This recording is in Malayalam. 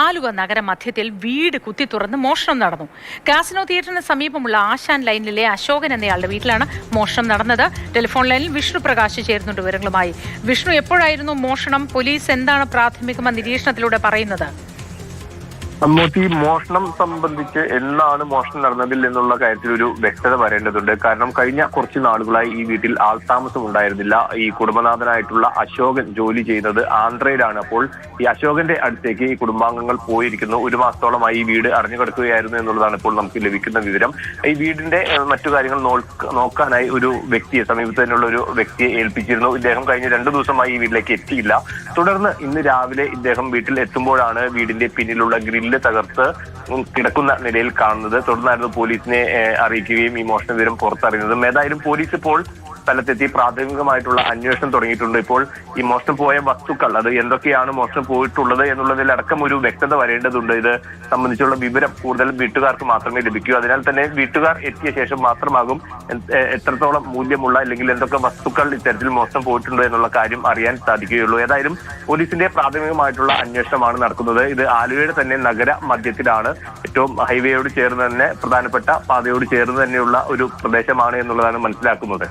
ആലുവ നഗരമധ്യത്തിൽ വീട് കുത്തി തുറന്ന് മോഷണം നടന്നു. കാസിനോ തിയേറ്ററിന് സമീപമുള്ള ആശാൻ ലൈനിലെ അശോകൻ എന്നയാളുടെ വീട്ടിലാണ് മോഷണം നടന്നത്. ടെലിഫോൺ ലൈനിൽ വിഷ്ണു പ്രകാശ് ചേരുന്നുണ്ട് വിവരങ്ങളുമായി. വിഷ്ണു, എപ്പോഴായിരുന്നു മോഷണം? പോലീസ് എന്താണ് പ്രാഥമിക നിരീക്ഷണത്തിലൂടെ പറയുന്നത്? അമ്മൂട്ടി, മോഷണം സംബന്ധിച്ച് എന്നാണ് മോഷണം നടന്നതിൽ എന്നുള്ള കാര്യത്തിൽ ഒരു വ്യക്തത വരേണ്ടതുണ്ട്. കാരണം കഴിഞ്ഞ കുറച്ച് നാളുകളായി ഈ വീട്ടിൽ ആൾതാമസം ഉണ്ടായിരുന്നില്ല. ഈ കുടുംബനാഥനായിട്ടുള്ള അശോകൻ ജോലി ചെയ്യുന്നത് ആന്ധ്രയിലാണ്. അപ്പോൾ ഈ അശോകന്റെ അടുത്തേക്ക് ഈ കുടുംബാംഗങ്ങൾ പോയിരിക്കുന്നു. 1 മാസത്തോളമായി ഈ വീട് അടഞ്ഞു കിടക്കുകയായിരുന്നു എന്നുള്ളതാണ് ഇപ്പോൾ നമുക്ക് ലഭിക്കുന്ന വിവരം. ഈ വീടിന്റെ മറ്റു കാര്യങ്ങൾ നോക്കാനായി ഒരു വ്യക്തിയെ, സമീപത്ത് തന്നെയുള്ള ഒരു വ്യക്തിയെ ഏൽപ്പിച്ചിരുന്നു. ഇദ്ദേഹം കഴിഞ്ഞ 2 ദിവസമായി ഈ വീട്ടിലേക്ക് എത്തിയില്ല. തുടർന്ന് ഇന്ന് രാവിലെ ഇദ്ദേഹം വീട്ടിൽ എത്തുമ്പോഴാണ് വീടിന്റെ പിന്നിലുള്ള ഗ്രില്ല് തകർത്ത് കിടക്കുന്ന നിലയിൽ കാണുന്നത്. തുടർന്നായിരുന്നു പോലീസിനെ അറിയിക്കുകയും ഈ മോഷണ വിവരം പുറത്തറിയുന്നതും. ഏതായാലും പോലീസ് ഇപ്പോൾ സ്ഥലത്തെത്തി പ്രാഥമികമായിട്ടുള്ള അന്വേഷണം തുടങ്ങിയിട്ടുണ്ട്. ഇപ്പോൾ ഈ മോഷണം പോയ വസ്തുക്കൾ, അത് എന്തൊക്കെയാണ് മോഷണം പോയിട്ടുള്ളത് എന്നുള്ളതിലടക്കം ഒരു വ്യക്തത വരേണ്ടതുണ്ട്. ഇത് സംബന്ധിച്ചുള്ള വിവരം കൂടുതൽ വീട്ടുകാർക്ക് മാത്രമേ ലഭിക്കൂ. അതിനാൽ തന്നെ വീട്ടുകാർ എത്തിയ ശേഷം മാത്രമാകും എത്രത്തോളം മൂല്യമുള്ള അല്ലെങ്കിൽ എന്തൊക്കെ വസ്തുക്കൾ ഇത്തരത്തിൽ മോഷണം പോയിട്ടുണ്ട് എന്നുള്ള കാര്യം അറിയാൻ സാധിക്കുകയുള്ളൂ. ഏതായാലും പോലീസിന്റെ പ്രാഥമികമായിട്ടുള്ള അന്വേഷണമാണ് നടക്കുന്നത്. ഇത് ആലുവയുടെ തന്നെ നഗര മധ്യത്തിലാണ്, ഏറ്റവും ഹൈവേയോട് ചേർന്ന് തന്നെ, പ്രധാനപ്പെട്ട പാതയോട് ചേർന്ന് തന്നെയുള്ള ഒരു പ്രദേശമാണ് എന്നുള്ളതാണ് മനസ്സിലാക്കുന്നത്.